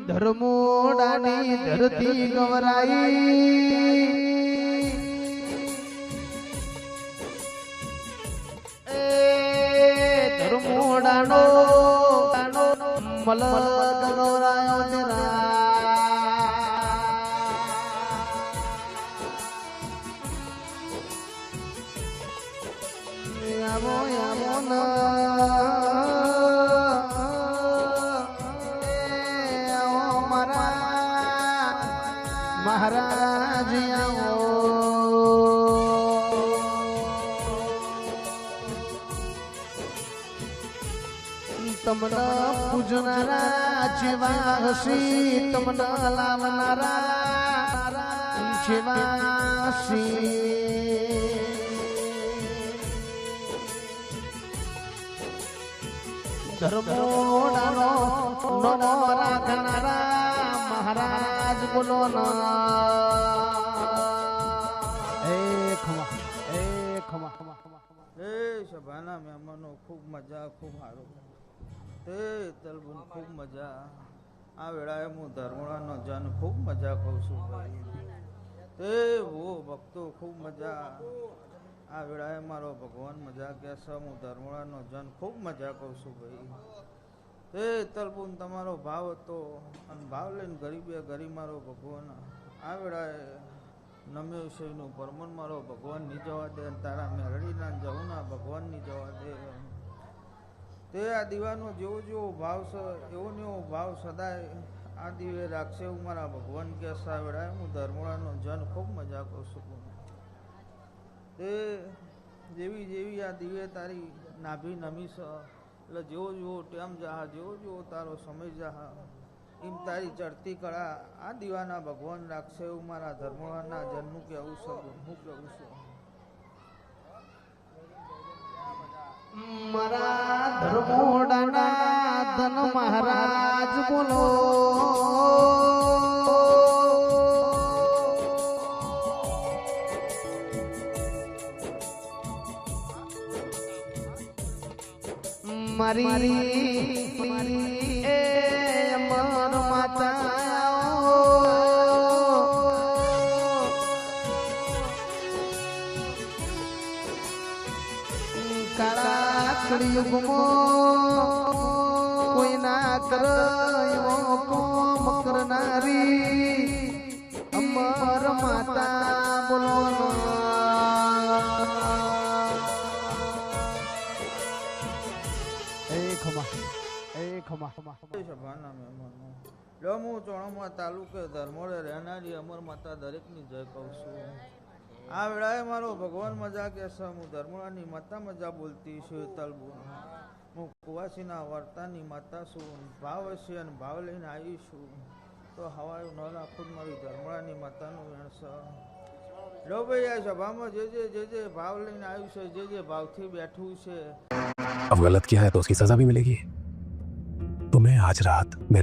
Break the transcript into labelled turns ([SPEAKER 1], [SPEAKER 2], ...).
[SPEAKER 1] ધર્મોડાની ધરતી ગવરાઈ એ ધર્મોડાનો મલક ગવરાયો આવો આવો મહારાજ આવો તમને પૂજનારા જેવા હસી તમને લાવનારા જેવા હસી ધર્મોડાનો નો રાખનારા મહારાજ બોલો ના
[SPEAKER 2] એ સભાના મહેમાનો ખૂબ મજા ખૂબ સારું તે તલબુન ખૂબ મજા આ વેળાએ હું ધર્મોડાનો જન ખૂબ મજા કહું છું ભાઈ તે હું ભક્તો ખૂબ મજા આ વેળાએ મારો ભગવાન મજા કહેશે હું ધર્મોડાનો જન ખૂબ મજા કહું છું ભાઈ તે તલબુન તમારો ભાવ હતો અને ભાવ લઈને ગરીબે ગરીબ મારો ભગવાન આ વેળાએ નમે વિષયનું પરમન મારો ભગવાન ની જવા દે તારા મેળડીના જવુંના ભગવાન ની જવા દે તે આ દીવાનો જેવો જેવો ભાવ છે એવો ને એવો ભાવ સદાય આ દીવે રાખશે એવું મારા ભગવાન કે આ વેળાએ હું ધર્મોડાનો જન ખૂબ મજા કહું છું તે જેવી જેવી આ દીવે તારી નાભી નમી છે એટલે જેવો જેવો ટેમ જાહા જેવો જેવો તારો સમય જાહા એમ તારી ચડતી કળા આ દીવાના ભગવાન રાખશે એવું મારા ધર્મોડાના જન્મનું કહેવું છે હું કહેવું છું
[SPEAKER 1] મારા ધર્મોડાના ધન મહારાજ બોલો મારી એ અમર માતા કાળા કળિયુગમાં કોઈ ના કરે એવો કોમ કરનારી અમર માતા બોલો
[SPEAKER 2] સભાના મહેમાનો ડમુ ચોણમાં તાલુકે ધર્મોડે રહેનારી અમર માતા દરેકની જય કહું છું આ વેળાએ મારો ભગવાન મજા કે છે હું ધર્મોડાની માતા મજા બોલતી છું તલબુ હું કુવાસીના વર્તાની માતા છું ભાવ હશે અને ભાવ લઈને આવી છું તો હવાયું ન રાખું મારી ધર્મોડાની માતાનું વેણ છે લો ભાઈ આ સભામાં જે ભાવ લઈને આવ્યું છે જે ભાવથી બેઠું છે
[SPEAKER 3] अब गलत किया है तो उसकी सजा भी मिलेगी तुम्हें आज रात मेरे